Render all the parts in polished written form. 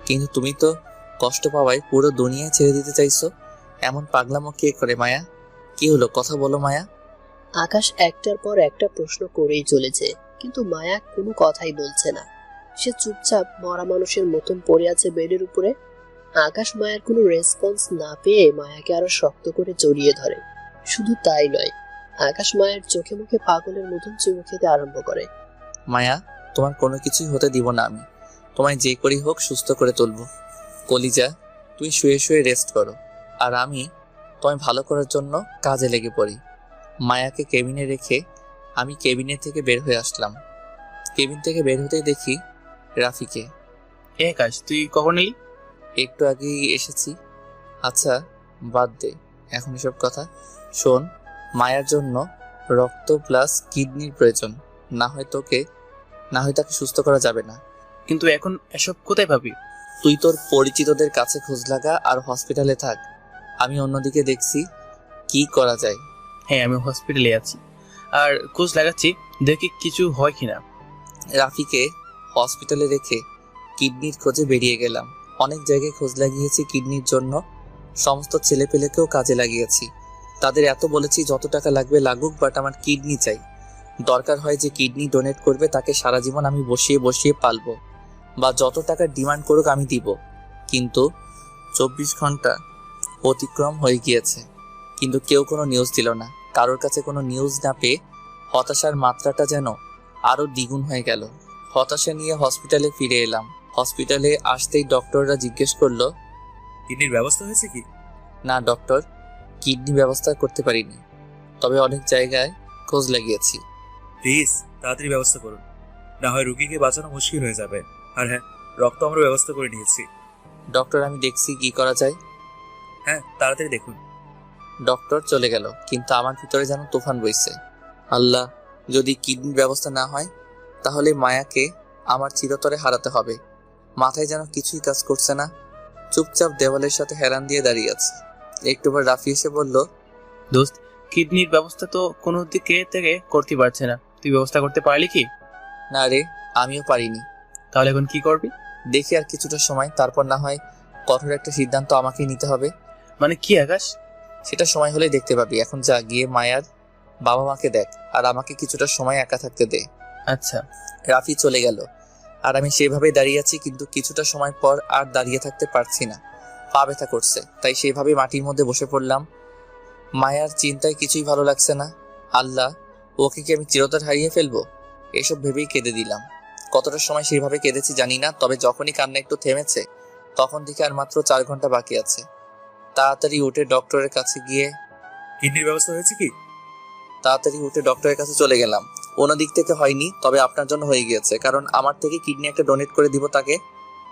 কিন্তু তুমি তো কষ্ট পাওয়ায় পুরো দুনিয়া ছেড়ে দিতে চাইছো। এমন পাগলামো কে করে মায়া? কি হলো, কথা বলো মায়া। আকাশ একটার পর একটা প্রশ্ন করেই চলেছে, কিন্তু মায়া কোনো কথাই বলছে না। সে চুপচাপ মরা মানুষের মতন পড়ে আছে বেডের উপরে। আকাশ মায়ের কোনো রেসপন্স না পেয়ে মায়াকে আরো শক্ত করে জড়িয়ে ধরে। শুধু তাই নয়, আকাশ মায়ের চোখে মুখে পাগলের মতন চুমু খেতে আরম্ভ করে। মায়া, তোমার কোনো কিছুই হতে দিব না আমি। তোমায় যে করেই হোক সুস্থ করে তুলবো। কলিজা, তুমি শুয়ে শুয়ে রেস্ট করো, আর আমি তোমায় ভালো করার জন্য কাজে লেগে পড়ি। মায়াকে কেবিনে রেখে আমি কেবিনের থেকে বের হয়ে আসলাম। কেবিন থেকে বের হতেই দেখি রাফিকে। আকাশ, তুই কখন এলি? একটু আগেই এসেছি। আচ্ছা বাদ দে এখন এসব কথা। শোন, মায়ার জন্য রক্ত প্লাস কিডনির প্রয়োজন, না হয় তাকে সুস্থ করা যাবে না। কিন্তু এখন এসব কোথায় পাবি? তুই তোর পরিচিতদের কাছে খোঁজ লাগা আর হসপিটালে থাক। আমি অন্যদিকে দেখছি কি করা যায়। হ্যাঁ, আমি হসপিটালে আছি আর খোঁজ লাগাচ্ছি, দেখি কিছু হয় কিনা। রাফিকে হসপিটালে রেখে কিডনির খোঁজে বেরিয়ে গেলাম। অনেক জায়গায় খোঁজ লাগিয়েছি কিডনির জন্য, সমস্ত ছেলেপেলেকেও কাজে লাগিয়েছি। তাদের এত বলেছি যত টাকা লাগবে লাগুক, বাট আমার কিডনি চাই। দরকার হয় যে কিডনি ডোনেট করবে তাকে সারা জীবন আমি বসিয়ে বসিয়ে পালবো, বা যত টাকা ডিমান্ড করুক আমি দিব। কিন্তু 24 ঘন্টা অতিক্রম হয়ে গিয়েছে, কিন্তু কেউ কোনো নিউজ দিল না। কারোর কাছে কোনো নিউজ না পেয়ে হতাশার মাত্রাটা যেন আরো দ্বিগুণ হয়ে গেল। হতাশা নিয়ে হসপিটালে ফিরে এলাম। হসপিটালে আসতেই ডক্টররা জিজ্ঞেস করলো, কিডনির ব্যবস্থা হয়েছে কি? না ডক্টর, কিডনি ব্যবস্থা করতে পারিনি, তবে অনেক জায়গায় খোঁজ লাগিয়েছি। প্লিজ তাড়াতাড়ি ব্যবস্থা করুন, না হয় রুগীকে বাঁচানো মুশকিল হয়ে যাবে। আর হ্যাঁ, রক্ত আমরা ব্যবস্থা করে নিয়েছি। ডক্টর, আমি দেখছি কি করা যায়। হ্যাঁ, তাড়াতাড়ি দেখুন। ডক্টর চলে গেল, কিন্তু আমার ভিতরে যেন তুফান বইছে। আল্লাহ, যদি কিডনির ব্যবস্থা না হয় তাহলে মায়াকে আমার চিরতরে হারাতে হবে। মাথায় যেন কিছুই কাজ করছে না। চুপচাপ দেওয়ালের সাথে হেলান দিয়ে দাঁড়িয়ে আছে। একটু পর রাফি এসে বলল, দোস্ত, কিডনির ব্যবস্থা তো কোনো দিকে থেকে করতে পারছে না, তুই ব্যবস্থা করতে পারলি কি? না রে, আমিও পারিনি। তাহলে এখন কি করবি? দেখি আর কিছুটা সময়, তারপর না হয় কঠোর একটা সিদ্ধান্ত আমাকেই নিতে হবে। মানে কি আকাশ? সেটা সময় হলেই দেখতে পাবি। এখন যা, গিয়ে মায়ার বাবা মাকে দেখ, আর আমাকে কিছুটা সময় একা থাকতে দে। আচ্ছা। রাফি চলে গেল আর আমি সেভাবেই দাঁড়িয়ে আছি, কিন্তু কিছুটা সময় পর আর দাঁড়িয়ে থাকতে পারছি না। পা ব্যথা করছে, তাই সেভাবে মাটির মধ্যে বসে পড়লাম। মায়ার চিন্তায় কিছুই ভালো লাগছে না। আল্লাহ, ওকে কি আমি চিরতর হারিয়ে ফেলবো? এসব ভেবেই কেঁদে দিলাম। কতটা সময় সেইভাবে কেঁদেছি জানি না, তবে যখনই কান্না একটু থেমেছে তখন থেকে আর মাত্র 4 ঘন্টা বাকি আছে। তাড়াতাড়ি উঠে ডক্টরের কাছে চলে গেলাম। কোনো দিক থেকে হয়নি, তবে আপনার জন্য হয়ে গিয়েছে, কারণ আমার থেকে কিডনি একটা ডোনেট করে দিব তাকে।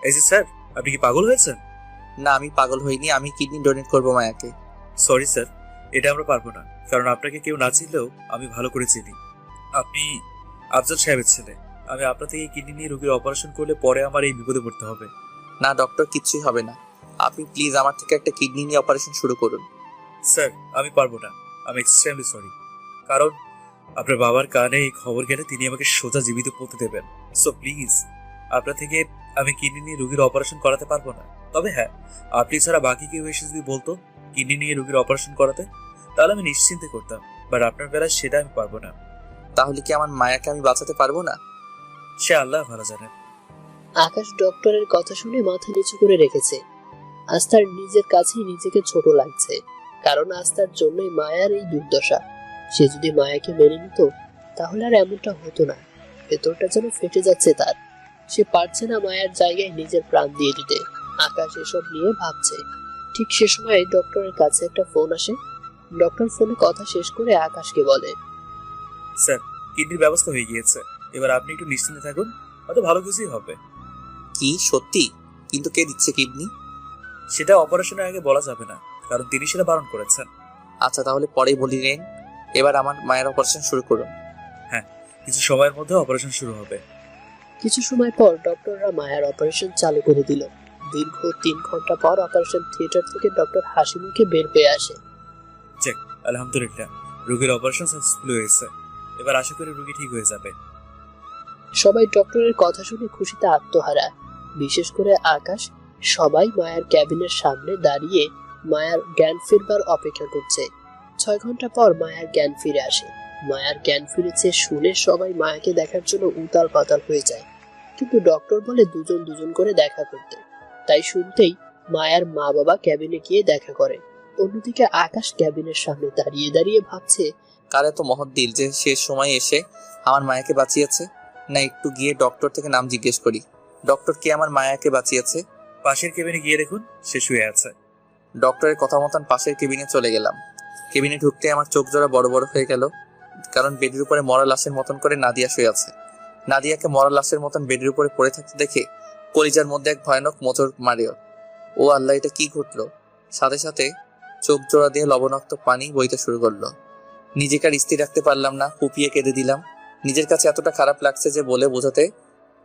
এই যে স্যার, আপনি কি পাগল হয়েছেন? না, আমি পাগল হইনি, আমি কিডনি ডোনেট করবো মায়াকে। সরি স্যার, এটা আমরা পারবো না, কারণ আপনাকে কেউ না চিনলেও আমি ভালো করে চিনি। আপনি আফজাল সাহেবের ছেলে। আমি আপনার থেকে কিডনি নিয়ে রোগীর অপারেশন করলে পরে আমার এই বিপদে পড়তে হবে। না ডক্টর, কিচ্ছুই হবে না। আপনি প্লিজ আমার থেকে একটা কিডনি নিয়ে অপারেশন শুরু করুন। স্যার, আমি পারবো না। আমি এক্সট্রিমলি সরি, কারণ আপনার বাবার কানে এই খবর গেলে তিনি আমাকে সোজা জীবিত পড়তে দেবেন। সো প্লিজ, আপনার থেকে আমি কিডনি নিয়ে রোগীর অপারেশন করাতে পারবো না। তবে হ্যাঁ, আপনি ছাড়া বাকি কেউ এসে যদি বলতো কিডনি নিয়ে রোগীর অপারেশন করাতে, তাহলে আমি নিশ্চিন্তে করতাম, বাট আপনার বেলায় সেটা আমি পারবো না। তাহলে কি আমার মায়াকে আমি বাঁচাতে পারবো না? সে আল্লাহ ভালো জানেন। আকাশ ডক্টরের কথা শুনে মাথা নিচু করে রেখেছে। আজ তার নিজের কাছেই নিজেকে ছোট লাগছে, কারণ আজ তার জন্যই মায়ার এই দুর্দশা। সে যদি মায়াকে মেনে নিত তাহলে আর এমনটা হতো না। ভেতরটা যেন ফেটে যাচ্ছে তার। সে পারছে না মায়ার জায়গায় নিজের প্রাণ দিয়ে দিতে। আকাশ এসব নিয়ে ভাবছে। ঠিক সে সময় ডক্টরের কাছে একটা ফোন আসে। ডক্টর ফোনে কথা শেষ করে আকাশকে বলে, স্যার, কিডনির ব্যবস্থা হয়ে গিয়েছে, এবার আপনি একটু নিশ্চিন্তে থাকুন, হয়তো ভালো কিছুই হবে। কি সত্যি? কিন্তু কে দিচ্ছে কিডনি? সেটা অপারেশনের আগে বলা যাবে না, কারণ তিনি সেটা বারণ করেছেন। আচ্ছা, তাহলে পরেই বলি নেন। এবার আমার মায়ের অপারেশন শুরু করুন। হ্যাঁ, কিছু সময়ের মধ্যে অপারেশন শুরু হবে। কিছু সময় পর ডক্টররা মায়ার অপারেশন চালু করে দিল। দীর্ঘ 3 ঘন্টা পর অপারেশন থিয়েটার থেকে ডক্টর হাসি মুখে বের হয়ে আসে। যাক, আলহামদুলিল্লাহ, রোগীর অপারেশন সাকসেসফুল হয়েছে। এবার আশা করি রোগী ঠিক হয়ে যাবে। সবাই ডক্টরের কথা শুনে খুশিতে আত্মহারা, বিশেষ করে আকাশ, সবাই মায়ার ক্যাবিনের সামনে দাঁড়িয়ে মায়ার জ্ঞান ফিরবার অপেক্ষা করছে। 6 ঘন্টা পর মায়ার জ্ঞান ফিরে আসে। মায়ার জ্ঞান ফিরেছে শুনে সবাই মায়াকে দেখার জন্য উতাল পাতাল হয়ে যায়, কিন্তু ডক্টর বলে দুজন দুজন করে দেখা করতে। তাই শুনতেই মায়ার মা বাবা ক্যাবিনে গিয়ে দেখা করে। অন্যদিকে আকাশ ক্যাবিনের সামনে দাঁড়িয়ে দাঁড়িয়ে ভাবছে, কার এত মহৎ দিল যে শেষ সময় এসে আমার মায়াকে বাঁচিয়েছে। না, একটু গিয়ে ডক্টর থেকে নাম জিজ্ঞেস করি। ডক্টর কে আমার মায়াকে বাঁচিয়েছে? পাশের কেবিনে গিয়ে দেখুন, সে শুয়ে আছে। ডক্টরের কথা মতন পাশের কেবিনে চলে গেলাম। কেবিনে ঢুকতে আমার চোখ জোড়া বড় বড় হয়ে গেল, কারণ বেডের উপরে মরা লাশের মতন করে নাদিয়া শুয়ে আছে। নাদিয়াকে মরা লাশের মতন বেডের উপরে পড়ে থাকতে দেখে কলিজার মধ্যে এক ভয়ানক মোচড় মারে। ও আল্লাহ, এটা কি ঘটলো? সাথে সাথে চোখ জোড়া দিয়ে লবণাক্ত পানি বইতে শুরু করলো। নিজেকে আর স্থির রাখতে পারলাম না, ফুপিয়ে কেঁদে দিলাম। নিজের কাছে এতটা খারাপ লাগছে যে বলে বোঝাতে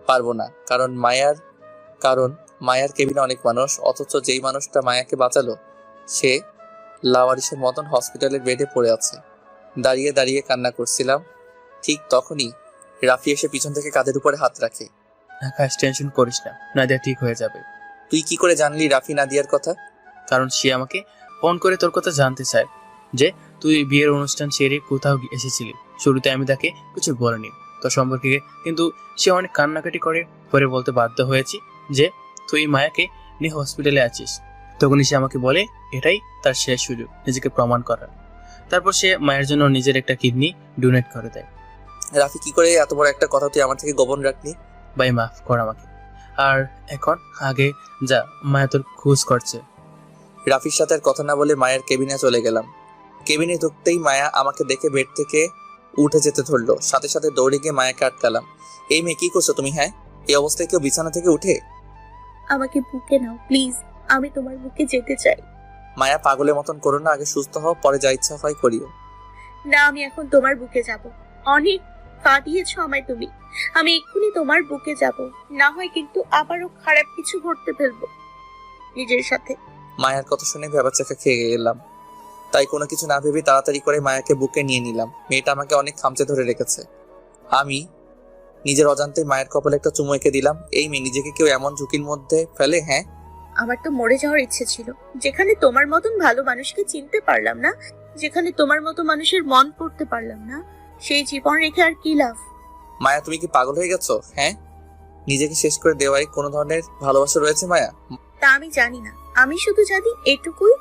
পারবো না। কারণ মায়ার কেবিনে অনেক মানুষ, অথচ যেই মানুষটা মায়াকে বাঁচালো সে লাওয়ারিসের মতন হসপিটালের বেডে পড়ে আছে। দাঁড়িয়ে দাঁড়িয়ে কান্না করছিলাম। ঠিক তখনই রাফি এসে পিছন থেকে কাঁধের উপরে হাত রাখে। আকাশ, টেনশন করিস না, নাদিয়া ঠিক হয়ে যাবে। তুই কি করে জানলি রাফি নাদিয়ার কথা? কারণ সে আমাকে ফোন করে তোর কথা জানতে চায়, যে তুই বিয়ের অনুষ্ঠান সেরে কোথাও এসেছিলি। শুরুতে আমি তাকে কিছু বলিনি তোর সম্পর্কে, কিন্তু সে অনেক কান্নাকাটি করে পরে বলতে বাধ্য হয়েছি যে তুই মায়াকে নিয়ে হসপিটালে আছিস। তখনই সে আমাকে বলে এটাই তার শেষ সুযোগ নিজেকে প্রমাণ করার। তারপর সে মায়ের জন্য নিজের একটা কিডনি ডোনেট করে দেয়। রাফি কি করে এত বড় একটা কথা তুই আমার থেকে গোপন রাখলি? ভাই মাফ কর আমাকে। আর এখন আগে যা, মায়া তোর খোঁজ করছে। রাফির সাথে আর কথা না বলে মায়ের কেবিনে চলে গেলাম। কেবিনে ঢুকতেই মায়া আমাকে দেখে বেড থেকে উঠে যেতে ধরলো। সাথে সাথে দৌড়ে গিয়ে মায়াকে আটকালাম। এই মেয়ে, কি করছো তুমি? হ্যাঁ, এই অবস্থায় কেউ বিছানা থেকে উঠে? আমাকে বুকে নাও প্লিজ, আমি তোমার বুকে যেতে চাই। মায়া, পাগলের মতন করো না, আগে সুস্থ হও, পরে যা ইচ্ছা হয় করিও। না, আমি এখন তোমার বুকে যাব। অনেক কাঁদিয়েছ আমায় তুমি, আমি এক্ষুনি তোমার বুকে যাব। না হয় কিন্তু আবারও খারাপ কিছু ঘটতে ফেলবো নিজের সাথে। মায়ার কথা শুনে ভেবাচাকা খেয়ে গেলাম। তাই কোনো কিছু না ভেবে তাড়াতাড়ি করে মায়াকে বুকে নিয়ে নিলাম। মেয়েটা আমাকে অনেক খামচে ধরে রেখেছে। আমি নিজের অজান্তে মায়ের কপালে একটা চুমু এঁকে দিলাম। এই মেয়ে, নিজেকে কেউ এমন ঝুঁকির মধ্যে ফেলে? হ্যাঁ, আমার তো মরে যাওয়ার ইচ্ছে ছিল, যেখানে তোমার মতন ভালো মানুষকে চিনতে পারলাম না, যেখানে তোমার মতো মানুষের মন পড়তে পারলাম না, সেই জীবন রেখে আর কি লাভ? মায়া, তুমি কি পাগল হয়ে গেছো? হ্যাঁ, নিজেকে শেষ করে দেওয়ায় কোনো ধরনের ভালোবাসা রয়েছে মায়া? তা আমি জানি না, আমি শুধু জানি এটুকুই,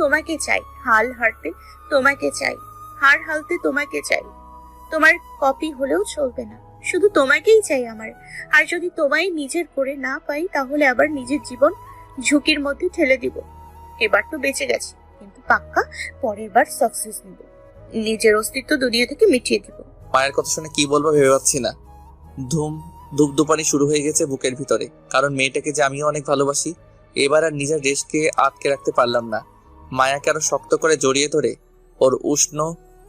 তোমাকে চাই। হাল হারতে তোমাকে চাই, হার হালতে তোমাকে চাই। তোমার কপি হলেও চলবে না, শুধু তোমাকেই চাই আমার। আর যদি তোমায় নিজের করে না পাই, তাহলে আবার নিজের জীবন ঝুঁকির মধ্যে ঠেলে দিব। এবার তো বেঁচে গেছি, কিন্তু পাক্কা পরের বার সাকসেস নিব, নিজের অস্তিত্ব দুনিয়া থেকে মিটিয়ে দিব। মায়ের কথা শুনে কি বলবো ভেবে পাচ্ছি না। ধূপধুপানি শুরু হয়ে গেছে বুকের ভিতরে, কারণ মেয়েটাকে যে আমিও অনেক ভালোবাসি। এবার আর নিজের রেশকে আটকে রাখতে পারলাম না। মায়াকে আরো শক্ত করে জড়িয়ে ধরে ওর উষ্ণ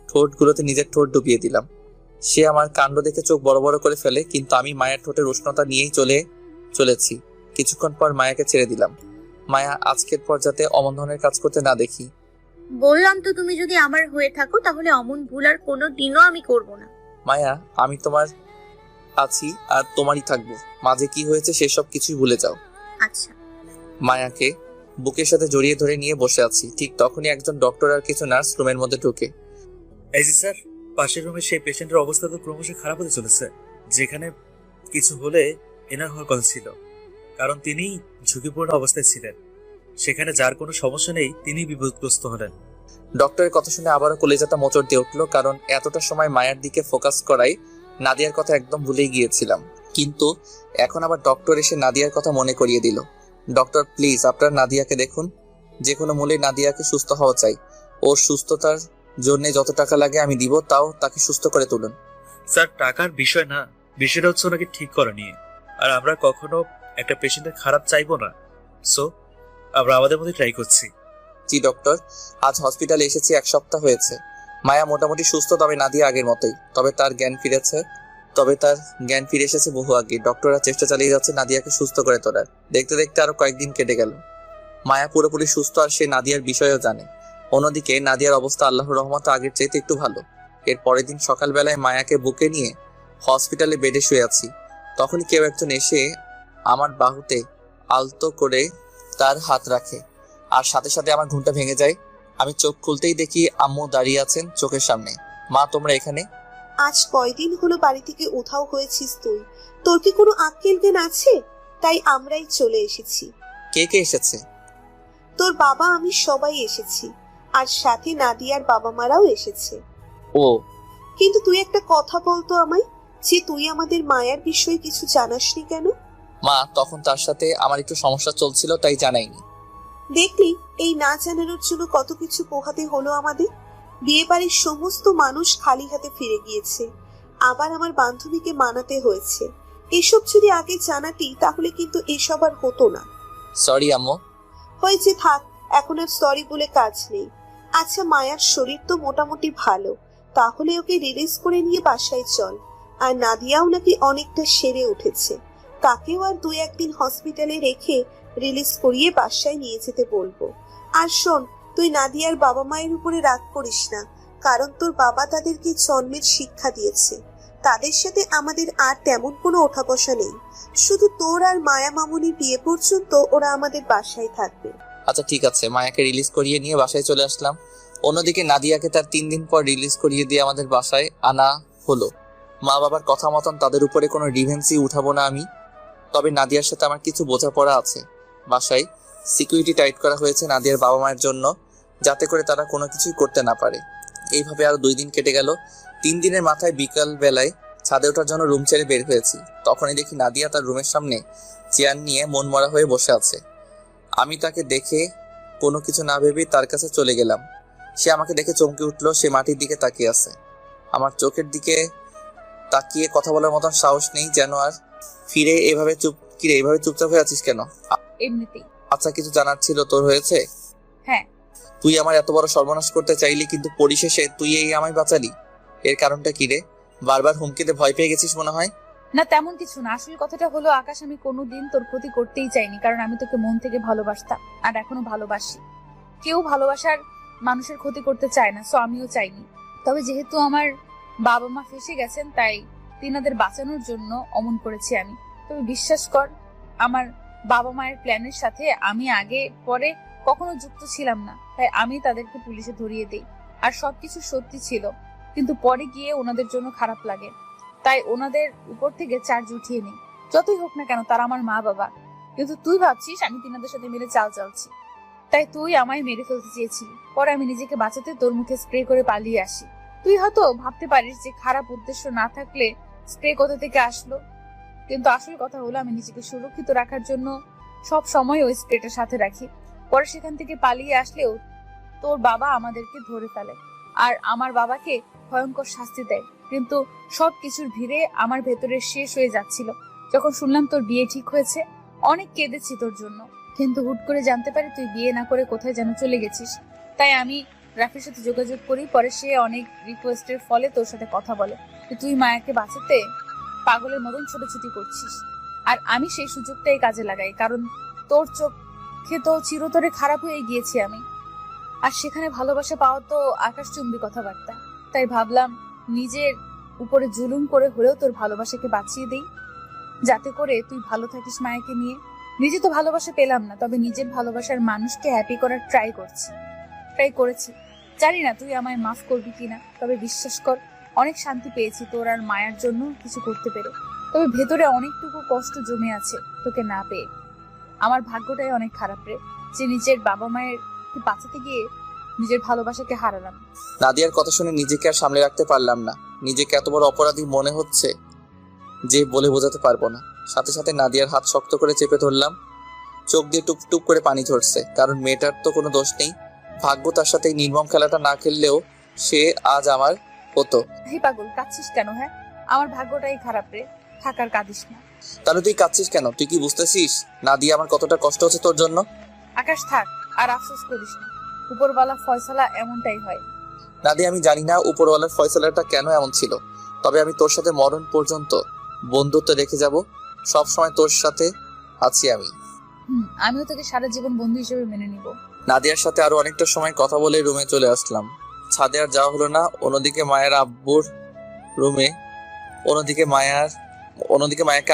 ঠোঁটগুলোতে নিজের ঠোঁট ডুবিয়ে দিলাম। সে আমার কাণ্ড দেখে চোখ বড় বড় করে ফেলে, কিন্তু আমি মায়ের ঠোঁটের উষ্ণতা নিয়েই চলেছি। কিছুক্ষণ পর মায়াকে ছেড়ে দিলাম। মায়া, আজকের পর যাতে অমন ধরনের কাজ করতে না দেখি। বললাম তো, তুমি যদি আমার হয়ে থাকো তাহলে অমন ভুল আর কোনো দিনও আমি করব না। মায়া, আমি তোমার আছি আর তোমারই থাকবো। মাঝে কি হয়েছে সেসব কিছুই ভুলে যাও। আচ্ছা। মায়াকে বুকের সাথে জড়িয়ে ধরে নিয়ে বসে আছি। ঠিক তখনই একজন ডক্টর আর কিছু নার্স রুমের মধ্যে ঢুকে। এই যে স্যার, পাশের রুমে সেই পেশেন্টের অবস্থা তো ক্রমশ খারাপ হতে চলেছে। যেখানে কিছু হলে এনার হওয়ার কথা ছিল, কারণ তিনি ঝুঁকিপূর্ণ অবস্থায় ছিলেন। সেখানে যার কোনো সমস্যা নেই, তিনি বিপদগ্রস্ত হলেন। ডক্টরের কথা শুনে আবারও কলেজাটা মোচড় দিয়ে উঠলো, কারণ এতটা সময় মায়ের দিকে ফোকাস করাই নাদিয়ার কথা একদম ভুলেই গিয়েছিলাম। কিন্তু এখন আবার ডক্টর এসে নাদিয়ার কথা মনে করিয়ে দিল। ডক্টর, প্লিজ আপনার নাদিয়াকে দেখুন। যে কোনো মূল্যে নাদিয়াকে সুস্থ হওয়া চাই। ওর সুস্থতার জন্য যত টাকা লাগে আমি দিব, তাও তাকে সুস্থ করে তুলুন। স্যার, টাকার বিষয় না, বিষয়টা হচ্ছে ওনাকে ঠিক করা নিয়ে। আর আমরা কখনো একটা পেশেন্টের খারাপ চাইবো না। সো আমরা আমাদের মধ্যে ট্রাই করছি। জি ডক্টর, আজ হসপিটালে এসেছি 1 সপ্তাহ হয়েছে। মায়া মোটামুটি সুস্থ, তবে নাদিয়া আগের মতোই। তবে তার জ্ঞান ফিরে এসেছে বহু আগে। ডক্টররা চেষ্টা চালিয়ে যাচ্ছে নাদিয়াকে সুস্থ করে তোলার। দেখতে দেখতে আরো কয়েকদিন কেটে গেল। মায়া পুরোপুরি সুস্থ, আর সে নাদিয়ার বিষয়েও জানে। অন্যদিকে নাদিয়ার অবস্থা আল্লাহর রহমতে আগের চাইতে একটু ভালো। এর পরের দিন সকালবেলায় মায়াকে বুকে নিয়ে হসপিটালে বেডে শুয়ে আছি। তখনই কেউ একজন এসে আমার বাহুতে আলতো করে তার হাত রাখে, আর সাথে সাথে আমার ঘুমটা ভেঙে যায়। আমি চোখ খুলতেই দেখি আম্মু দাঁড়িয়ে আছেন চোখের সামনে। মা, তোমরা এখানে? আজ কয়দিন হলো বাড়ি থেকে উধাও হয়েছিস তুই? তোর কি কোনো আক্কেল জ্ঞান আছে? তাই আমরাই চলে এসেছি। কে কে এসেছে? তোর বাবা আমি সবাই এসেছি, আর সাথে নাদিয়ার বাবা মারাও এসেছে। ও, কিন্তু তুই একটা কথা বলতো আমায়, যে তুই আমাদের মায়ার বিষয়ে কিছু জানাসনি কেন? মা, তখন তার সাথে আমার একটু সমস্যা চলছিল, তাই জানাইনি। দেখলি, এই না জানানোর জন্য কত কিছু পোহাতে হলো আমাদের। বিয়ে বাড়ির সমস্ত মানুষ খালি হাতে ফিরে গিয়েছে, আবার আমার বান্ধবীকে মানাতে হয়েছে। এসব যদি আগে জানাতি তাহলে কিন্তু এসব আর হতো না। সরি আম্মু। হয়েছে, থাক, এখন আর সরি বলে কাজ নেই। আচ্ছা, মায়ার শরীর তো মোটামুটি ভালো, তাহলে ওকে রিলিজ করে নিয়ে বাসায় চল। আর নাদিয়াও নাকি অনেকটা সেরে উঠেছে, তাকেও আর 2-1 দিন হসপিটালে রেখে রিলিজ করিয়ে বাসায় নিয়ে যেতে বলবো। আর শোন, তুই নাদিয়ার বাবা মায়ের উপরে রাগ করিস না, কারণ তোর বাবা তাদেরকে জন্মের শিক্ষা দিয়েছে। তাদের সাথে আমাদের আর তেমন কোনো ওঠা বসা নেই, শুধু তোর আর মায়া মামুনির বিয়ে পর্যন্ত ওরা আমাদের বাসায় থাকবে। আচ্ছা ঠিক আছে। মায়াকে রিলিজ করিয়ে নিয়ে বাসায় চলে আসলাম। অন্যদিকে নাদিয়াকে তার 3 দিন পর রিলিজ করিয়ে দিয়ে আমাদের বাসায় আনা হলো। মা বাবার কথা মতন তাদের উপরে কোনো রিভেন্সি উঠাবো না আমি, তবে নাদিয়ার সাথে আমার কিছু বোঝাপড়া আছে। বাসায় সিকিউরিটি টাইট করা হয়েছে নাদিয়ার বাবা মায়ের জন্য, যাতে করে তারা কোনো কিছুই করতে না পারে। এইভাবে আরো 2 দিন কেটে গেল। 3 দিনের মাথায় বিকাল বেলায় ছাদে ওঠার জন্য রুম ছেড়ে বের হয়েছি। তখনই দেখি নাদিয়া তার রুমের সামনে চেয়ার নিয়ে মনমরা হয়ে বসে আছে। আমি তাকে দেখে কোনো কিছু না ভেবেই তার কাছে চলে গেলাম। সে আমাকে দেখে চমকে উঠলো। সে মাটির দিকে তাকিয়ে আছে। আমার চোখের দিকে তাকিয়ে কথা বলার মতন সাহস নেই যেন আর। ফিরে এভাবে চুপচাপ হয়ে আছিস কেন? এমনিতেই। আচ্ছা, কিছু জানার ছিল তোর? হয়েছে? হ্যাঁ। তুই আমার এত বড় সর্বনাশ করতে চাইলি, কিন্তু পরিশেষে তুই এই আমায় বাঁচালি। এর কারণটা কি রে? বারবার হুমকিতে ভয় পেয়ে গেছিস মনে হয়। না, তেমন কিছু না। আসল কথাটা হলো আকাশ, আমি কোনোদিন তোর ক্ষতি করতেই চাইনি, কারণ আমি তোকে মন থেকে ভালোবাসতাম আর এখনো ভালোবাসি। কেউ ভালোবাসার মানুষের ক্ষতি করতে চায় না, সো আমিও চাইনি। তবে যেহেতু আমার বাবা মা ফেসে গেছেন, তাই তিনাদের বাঁচানোর জন্য অমন করেছি আমি। তবে বিশ্বাস কর, আমার বাবা মায়ের প্ল্যানের সাথে আমি আগে পরে কখনো যুক্ত ছিলাম না, তাই আমি তাদেরকে পুলিশে ধরিয়ে দেই। আর সবকিছু সত্যি ছিল, কিন্তু পরে গিয়ে ওনাদের জন্য খারাপ লাগে, তাই ওনাদের উপর থেকে চার্জ উঠিয়ে নিই। যতই হোক না কেন, তারা আমার মা বাবা। কিন্তু তুই ভাবছিস আমি তিনাদের সাথে মিলে চাল চালছি, তাই তুই আমায় মেরে ফেলতে চেয়েছিলি। পরে আমি নিজেকে বাঁচাতে তোর মুখে স্প্রে করে পালিয়ে আসি। তুই হয়তো ভাবতে পারিস যে খারাপ উদ্দেশ্য না থাকলে স্প্রে কোথা থেকে আসলো, কিন্তু আসল কথা হলো আমি নিজেকে সুরক্ষিত রাখার জন্য সব সময় ওই স্প্রেটার সাথে রাখি। পরে সেখান থেকে পালিয়ে আসলেও তোর বাবা আমাদেরকে ধরে ফেলে আর আমার বাবাকে ভয়ঙ্কর শাস্তি দেয়। কিন্তু সবকিছুর ভিড়ে আমার ভেতরে শেষ হয়ে যাচ্ছিল। যখন শুনলাম তোর বিয়ে ঠিক হয়েছে, অনেক কেঁদেছি তোর জন্য, কিন্তু হুট করে জানতে পারি তুই বিয়ে না করে কোথায় যেন চলে গেছিস। তাই আমি রাফির সাথে যোগাযোগ করি। পরে সে অনেক রিকোয়েস্টের ফলে তোর সাথে কথা বলে যে তুই মায়াকে বাঁচাতে পাগলের মতন ছোটাছুটি করছিস। আর আমি সেই সুযোগটাই কাজে লাগাই, কারণ তোর চোখে তো চিরতরে খারাপ হয়ে গিয়েছি আমি। আর সেখানে ভালোবাসা পাওয়া তো আকাশচুম্বী কথাবার্তা। তাই ভাবলাম নিজের উপরে জুলুম করে হলেও তোর ভালোবাসাকে বাঁচিয়ে দেই, যাতে করে তুই ভালো থাকিস মায়াকে নিয়ে। নিজে তো ভালোবাসা পেলাম না, তবে নিজের ভালোবাসার মানুষকে হ্যাপি করার ট্রাই করেছি। জানি না তুই আমায় মাফ করবি কিনা, তবে বিশ্বাস কর অনেক শান্তি পেয়েছি তোর আর মায়ার জন্য কিছু করতে পেরে। তবে ভেতরে অনেকটুকু কষ্ট জমে আছে তোকে না পেয়ে। আমার ভাগ্যটাই অনেক খারাপ রে, যে নিজের বাবা মায়ের বাঁচাতে গিয়ে নিজের ভালোবাসাকে হারালাম। নাদিয়ার কথা শুনে নিজেকে আর সামলে রাখতে পারলাম না। নিজেকে এত বড় অপরাধী মনে হচ্ছে যে বলে বোঝাতে পারবো না। সাথে সাথে নাদিয়ার হাত শক্ত করে চেপে ধরলাম। চোখ দিয়ে টুপ টুপ করে পানি ঝরছে, কারণ মেয়েটার তো কোনো দোষ নেই। ভাগ্য তার সাথে এই নির্মম খেলাটা না খেললেও সে আজ আমার হতো। হে পাগল, কাঁদছিস কেন? হ্যাঁ, আমার ভাগ্যটাই খারাপ রে, থাকার কাঁদিস না। তাহলে তুই কাঁদছিস কেন? তুই কি বুঝতেছিস নাদিয়া আমার কতটা কষ্ট হচ্ছে তোর জন্য? আকাশ থাক, আর আফসোস করিস না, উপরওয়ালা ফয়সালা এমনটাই হয়। নাদিয়া, আমি জানি না উপরওয়ালার ফয়সালাটা কেন এমন ছিল, তবে আমি তোর সাথে মরণ পর্যন্ত বন্ধুত্ব রেখে যাব। সব সময় তোর সাথে আছি আমি। আমিও তোকে সারা জীবন বন্ধু হিসেবে মেনে নিব। নাদিয়ার সাথে আরো অনেকটা সময় কথা বলে রুমে চলে আসলাম। ছাদে আর যাওয়া হলো না। অন্যদিকে মায়াকে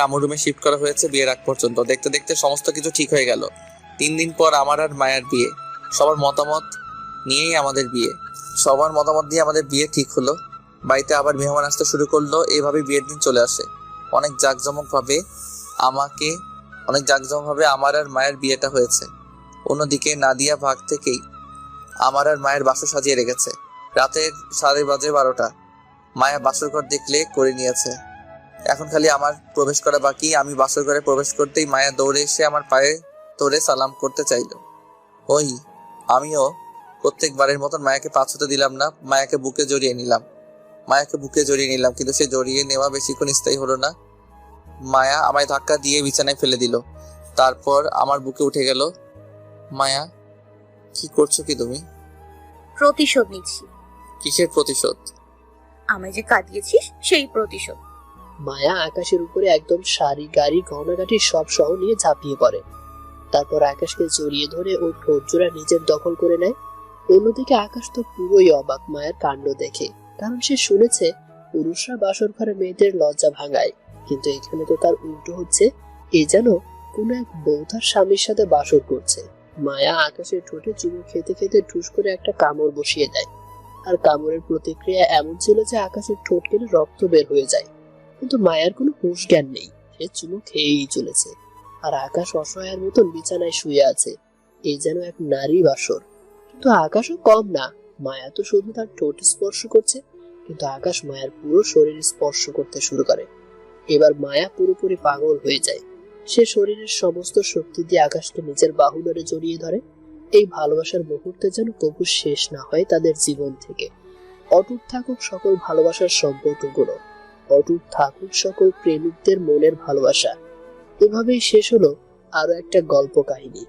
আমুর রুমে শিফট করা হয়েছে বিয়ের আগ পর্যন্ত। দেখতে দেখতে সমস্ত কিছু ঠিক হয়ে গেল। 3 দিন পর আমার আর মায়ের বিয়ে। সবার মতামত নিয়েই আমাদের বিয়ে। সবার মতামত দিয়ে আমাদের বিয়ে ঠিক হলো। বাড়িতে আবার মেহমান আসতে শুরু করলো। এইভাবে বিয়ের দিন চলে আসে। অনেক জাঁকজমকভাবে আমার আর মায়ের বিয়েটা হয়েছে। অন্যদিকে নাদিয়া ভাগ থেকেই আমার আর মায়ের বাসর সাজিয়ে রেখেছে। রাতের 12:30। মায়া বাসর ঘর দেখলে করে নিয়েছে। এখন খালি আমার প্রবেশ করা বাকি। আমি বাসর ঘরে প্রবেশ করতেই মায়া দৌড়ে এসে আমার পায়ে ধরে সালাম করতে চাইলো। ওই আমিও প্রত্যেকবারের মতন মায়াকে পা ছুঁতে দিলাম না। মায়াকে বুকে জড়িয়ে নিলাম, কিন্তু সে জড়িয়ে নেওয়া বেশিক্ষণ স্থায়ী হলো না। মায়া আমায় ধাক্কা দিয়ে বিছানায় ফেলে দিল, তারপর আমার বুকে উঠে গেল। মায়া, কি করছো কি তুমি? প্রতিশোধ নিচ্ছি। কিসের প্রতিশোধ? আমায় যে কাঁদিয়েছিস সেই প্রতিশোধ। মায়া আকাশের উপরে একদম শাড়ি গাড়ি গহনাগাটি সব সহ নিয়ে ঝাঁপিয়ে পড়ে। তারপর আকাশকে জড়িয়ে ধরে ওর ঠোঁট জোড়া নিজের দখল করে নেয়। অন্যদিকে আকাশ তো পুরোই অবাক মায়ের কাণ্ড দেখে, কারণ সে শুনেছে পুরুষরা বাসর ঘরে মেয়েদের লজ্জা ভাঙায়, কিন্তু এখানে তো তার উল্টো হচ্ছে। এ যেন কোনো এক বউ তার স্বামীর সাথে বাসর করছে। মায়া আকাশের ঠোঁটে চুমু খেতে খেতে ঠুস করে একটা কামড় বসিয়ে দেয়, আর কামড়ের প্রতিক্রিয়া এমন ছিল যে আকাশের ঠোঁট কেটে রক্ত বের হয়ে যায়। কিন্তু মায়ার কোনো হুঁশ জ্ঞান নেই, সে চুমু খেয়েই চলেছে। আর আকাশ অসহায়ের মতন বিছানায় শুয়ে আছে। এই যেন এক নারী বাসর। কিন্তু আকাশও কম না। মায়া তো শুধু তার ঠোঁট স্পর্শ করছে, কিন্তু আকাশ মায়ার পুরো শরীর স্পর্শ করতে শুরু করে। এবার মায়া পুরোপুরি পাগল হয়ে যায়। সে শরীরের সমস্ত শক্তি দিয়ে আকাশকে নিজের বাহুডোরে জড়িয়ে ধরে। এই ভালোবাসার মুহূর্তে যেন কবু শেষ না হয় তাদের জীবন থেকে। অটুট থাকুক সকল ভালোবাসার সম্পর্কগুলো, অটুট থাকুক সকল প্রেমিকদের মনের ভালোবাসা। এভাবেই শেষ হলো আরো একটা গল্প কাহিনী।